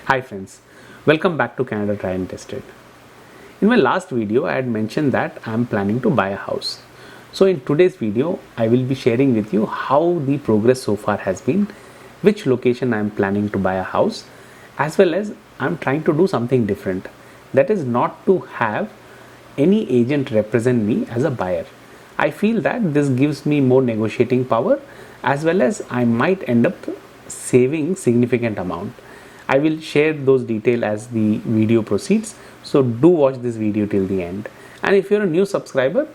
Hi friends, welcome back to Canada Tried and Tested. In my last video, I had mentioned that I am planning to buy a house. So in today's video, I will be sharing with you how the progress so far has been, which location I am planning to buy a house, as well as I am trying to do something different. That is not to have any agent represent me as a buyer. I feel that this gives me more negotiating power, as well as I might end up saving significant amount. I will share those details as the video proceeds, so do watch this video till the end. And if you're a new subscriber,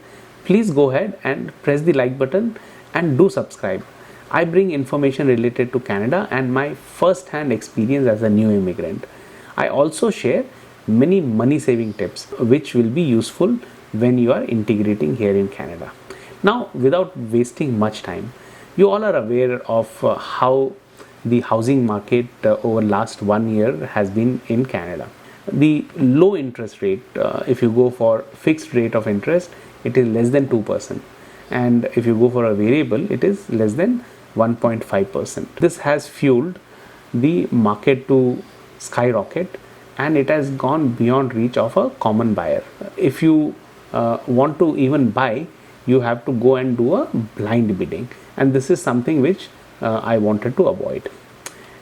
please go ahead and press the like button and do subscribe. I bring information related to Canada and my first hand experience as a new immigrant. I also share many money saving tips which will be useful when you are integrating here in Canada. Now, without wasting much time, you all are aware of how the housing market over last 1 year has been in Canada. The low interest rate, if you go for fixed rate of interest, it is less than 2%, and if you go for a variable, it is less than 1.5%. This has fueled the market to skyrocket, and it has gone beyond reach of a common buyer. If you want to even buy, you have to go and do a blind bidding, and this is something which I wanted to avoid.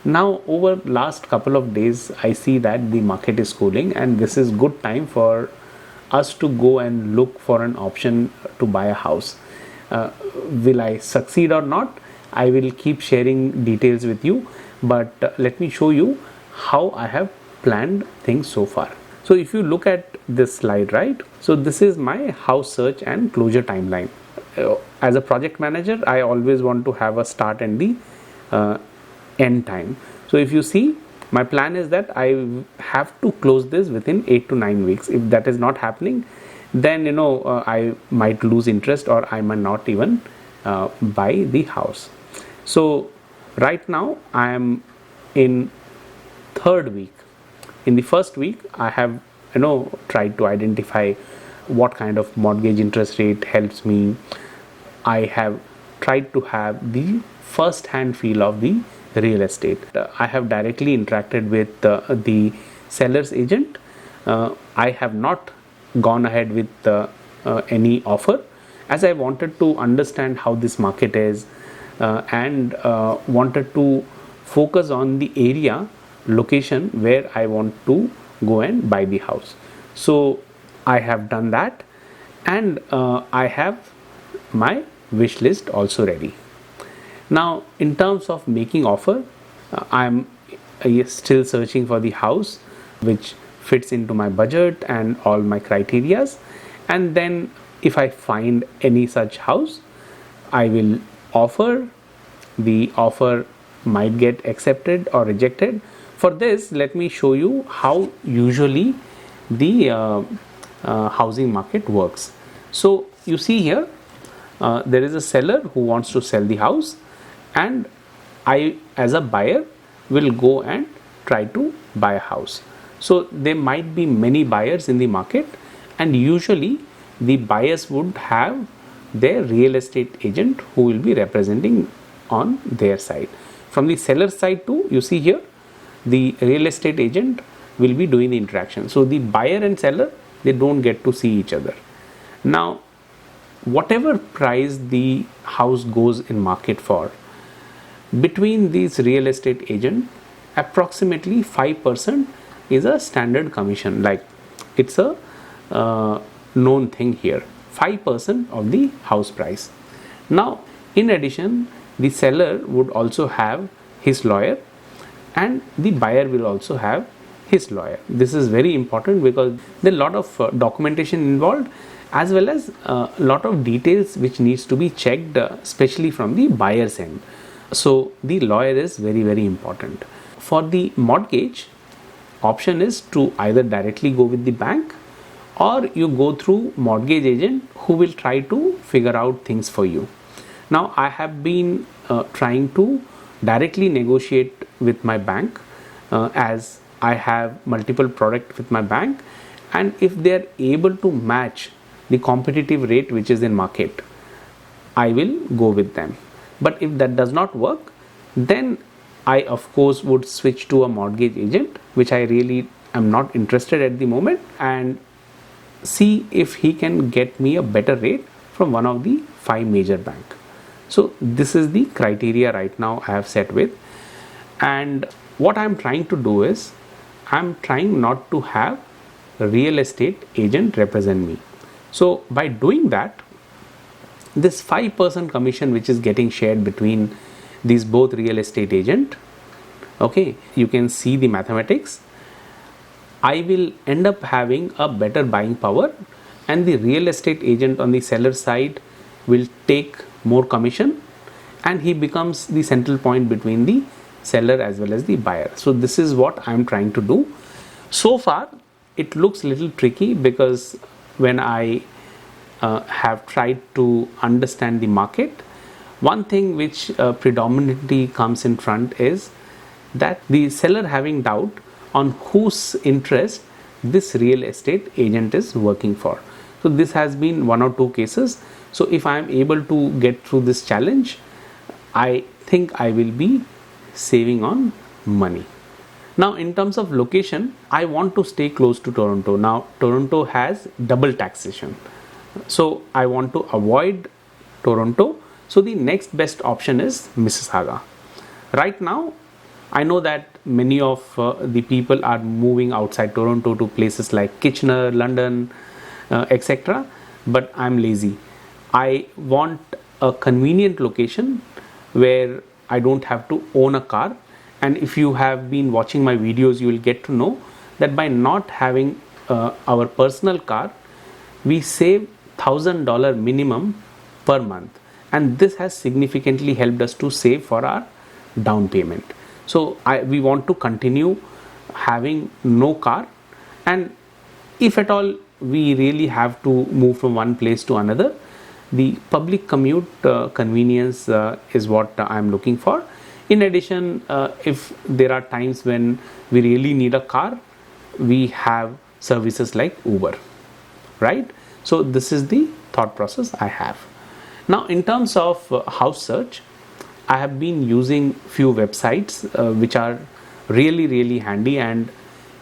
Now, over last couple of days, I see that the market is cooling, and this is good time for us to go and look for an option to buy a house. Will I succeed or not? I will keep sharing details with you, but let me show you how I have planned things so far. So if you look at this slide, right, so this is my house search and closure timeline. As a project manager, I always want to have a start and the end time. So if you see, my plan is that I have to close this within 8 to 9 weeks. If that is not happening, then I might lose interest, or I might not even buy the house. So right now I am in third week. In the first week, I have tried to identify what kind of mortgage interest rate helps me. I have tried to have the first hand feel of the real estate. I have directly interacted with the seller's agent. I have not gone ahead with any offer, as I wanted to understand how this market is, and wanted to focus on the area location where I want to go and buy the house. So I have done that, and I have my wish list also ready. Now, in terms of making offer, I'm still searching for the house which fits into my budget and all my criterias, and then if I find any such house, I will offer. The offer might get accepted or rejected. For this, let me show you how usually the housing market works. So you see here, there is a seller who wants to sell the house, and I, as a buyer, will go and try to buy a house. So there might be many buyers in the market, and usually the buyers would have their real estate agent who will be representing on their side. From the seller side too, you see here, the real estate agent will be doing the interaction. So the buyer and seller, they don't get to see each other. Now, whatever price the house goes in market for, between these real estate agent, approximately 5% is a standard commission. Like, it's a known thing here, 5% of the house price. Now, in addition, the seller would also have his lawyer, and the buyer will also have his lawyer. This is very important because there are a lot of documentation involved, as well as a lot of details which needs to be checked, especially from the buyer's end. So the lawyer is very, very important. For the mortgage, option is to either directly go with the bank, or you go through mortgage agent who will try to figure out things for you. Now, I have been trying to directly negotiate with my bank, as I have multiple products with my bank, and if they are able to match the competitive rate which is in market, I will go with them. But if that does not work, then I of course would switch to a mortgage agent, which I really am not interested at the moment, and see if he can get me a better rate from one of the 5 major bank. So this is the criteria right now I have set with. And what I'm trying to do is, I'm trying not to have a real estate agent represent me. So by doing that, this 5% commission which is getting shared between these both real estate agent, okay, you can see the mathematics. I will end up having a better buying power, and the real estate agent on the seller side will take more commission, and he becomes the central point between the seller as well as the buyer. So this is what I'm trying to do. So far it looks a little tricky, because when I have tried to understand the market, one thing which predominantly comes in front is that the seller having doubt on whose interest this real estate agent is working for. So this has been 1 or 2 cases. So if I am able to get through this challenge, I think I will be saving on money. Now in terms of location, I want to stay close to Toronto. Now Toronto has double taxation, so I want to avoid Toronto. So the next best option is Mississauga. Right now I know that many of the people are moving outside Toronto to places like Kitchener, London, etc. But I'm lazy. I want a convenient location where I don't have to own a car. And if you have been watching my videos, you will get to know that by not having our personal car, we save $1,000 minimum per month, and this has significantly helped us to save for our down payment. So we want to continue having no car, and if at all we really have to move from one place to another, the public commute convenience is what I am looking for. In addition, if there are times when we really need a car, we have services like Uber, right? So this is the thought process I have. Now in terms of house search, I have been using few websites which are really handy, and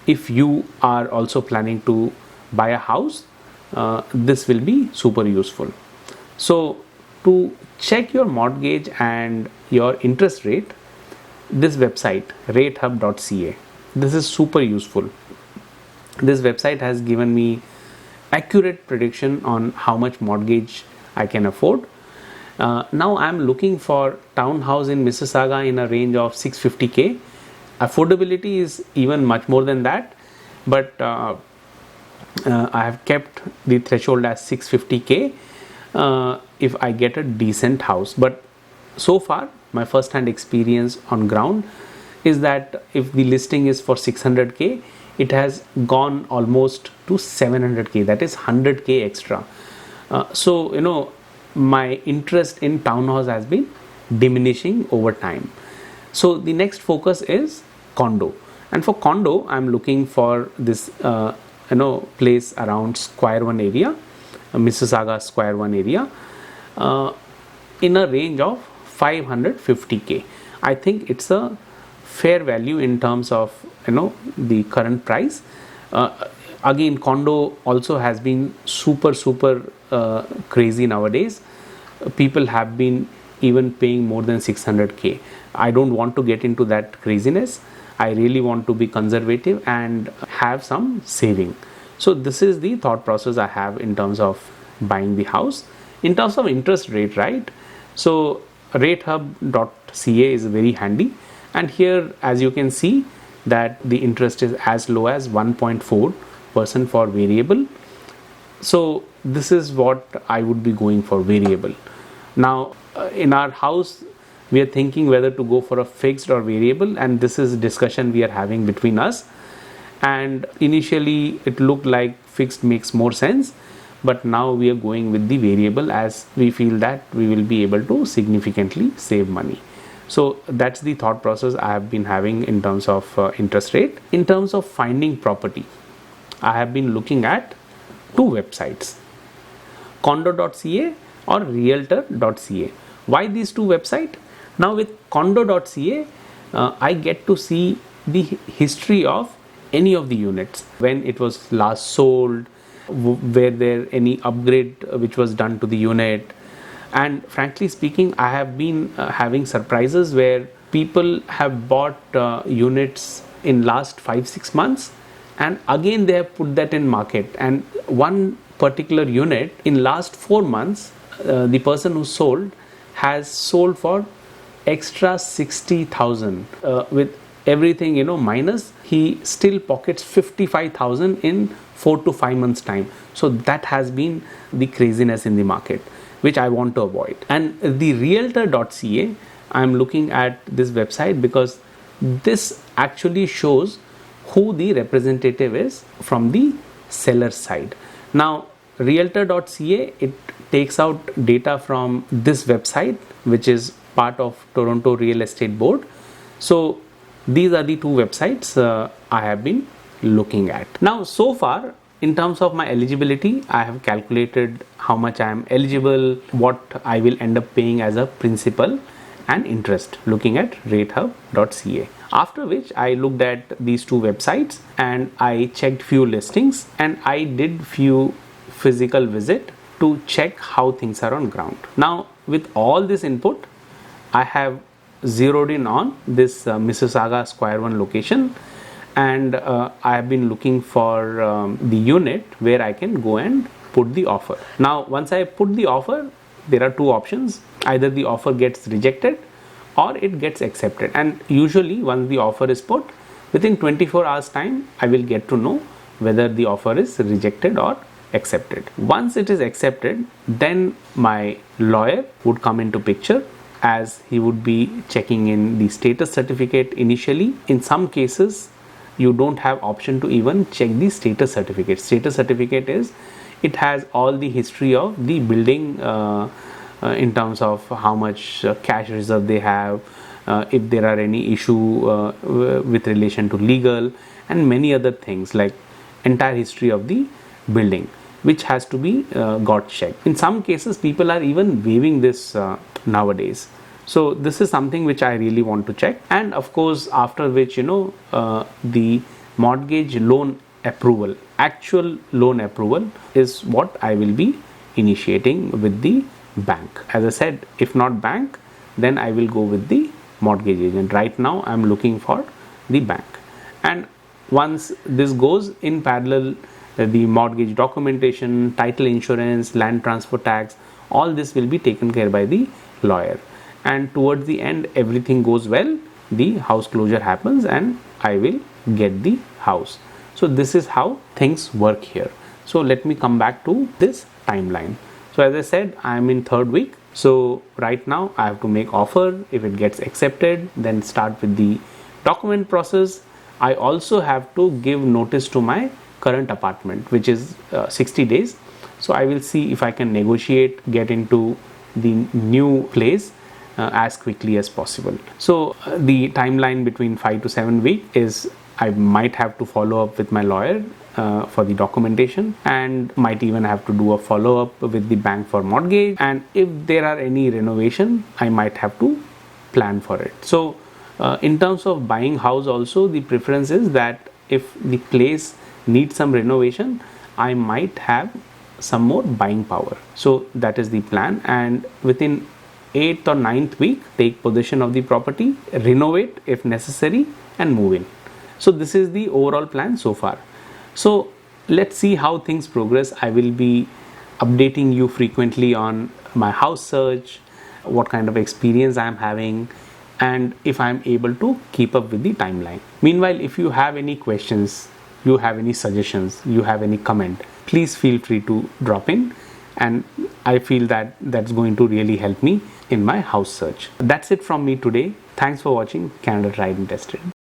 if you are also planning to buy a house, this will be super useful. So to check your mortgage and your interest rate, this website ratehub.ca, this is super useful. This website has given me accurate prediction on how much mortgage I can afford. Now I am looking for townhouse in Mississauga in a range of 650k. Affordability is even much more than that, but I have kept the threshold as 650k if I get a decent house. But so far my first hand experience on ground is that if the listing is for 600k, it has gone almost to 700k, that is 100k extra. So you know, my interest in townhouse has been diminishing over time. So the next focus is condo, and for condo I'm looking for this place around Square One area, Mississauga Square One area, in a range of 550k. I think it's a fair value in terms of the current price. Again, condo also has been super crazy nowadays. People have been even paying more than 600k. I don't want to get into that craziness. I really want to be conservative and have some saving. So this is the thought process I have in terms of buying the house. In terms of interest rate, right? So ratehub.ca is very handy, and here as you can see that the interest is as low as 1.4% for variable. So this is what I would be going for, variable. Now in our house we are thinking whether to go for a fixed or variable, and this is discussion we are having between us. And initially it looked like fixed makes more sense, but now we are going with the variable as we feel that we will be able to significantly save money. So that's the thought process I have been having in terms of interest rate. In terms of finding property, I have been looking at 2 websites, condo.ca or realtor.ca. Why these 2 websites? Now with condo.ca, I get to see the history of any of the units, when it was last sold, were there any upgrade which was done to the unit. And frankly speaking, I have been having surprises where people have bought units in last 5-6 months, and again they have put that in market. And one particular unit in last 4 months, the person who sold has sold for extra 60,000, with everything minus, he still pockets 55,000 in 4 to 5 months time. So that has been the craziness in the market, which I want to avoid. And the realtor.ca, I'm looking at this website because this actually shows who the representative is from the seller side. Now realtor.ca, it takes out data from this website, which is part of Toronto Real Estate Board. So these are the two websites I have been looking at. Now so far, in terms of my eligibility, I have calculated how much I am eligible, what I will end up paying as a principal and interest, looking at ratehub.ca. After which I looked at these two websites and I checked few listings, and I did few physical visit to check how things are on ground. Now with all this input, I have zeroed in on this Mississauga Square 1 location, and I have been looking for the unit where I can go and put the offer. Now once I put the offer, there are two options: either the offer gets rejected or it gets accepted. And usually once the offer is put, within 24 hours time, I will get to know whether the offer is rejected or accepted. Once it is accepted, then my lawyer would come into picture, as he would be checking in the status certificate initially. In some cases, you don't have option to even check the status certificate. Status certificate is, it has all the history of the building in terms of how much cash reserve they have, if there are any issue with relation to legal, and many other things, like entire history of the building, which has to be got checked. In some cases, people are even waiving this nowadays. So this is something which I really want to check. And of course, after which the mortgage loan approval, actual loan approval, is what I will be initiating with the bank. As I said, if not bank, then I will go with the mortgage agent. Right now I'm looking for the bank. And once this goes in parallel, the mortgage documentation, title insurance, land transfer tax, all this will be taken care by the lawyer. And towards the end, everything goes well, the house closure happens and I will get the house. So this is how things work here. So let me come back to this timeline. So as I said, I am in 3rd week. So right now I have to make offer. If it gets accepted, then start with the document process. I also have to give notice to my current apartment, which is 60 days. So I will see if I can negotiate, get into the new place as quickly as possible. So the timeline between 5 to 7 weeks is, I might have to follow up with my lawyer for the documentation, and might even have to do a follow up with the bank for mortgage. And if there are any renovation, I might have to plan for it. So in terms of buying house also, the preference is that if the place needs some renovation, I might have some more buying power. So that is the plan. And within 8th or 9th week, take possession of the property, renovate if necessary, and move in. So this is the overall plan so far. So let's see how things progress. I will be updating you frequently on my house search, what kind of experience I am having, and if I am able to keep up with the timeline. Meanwhile, if you have any questions, you have any suggestions, you have any comment, please feel free to drop in, and I feel that that's going to really help me in my house search. That's it from me today. Thanks for watching Canada Tried and Tested.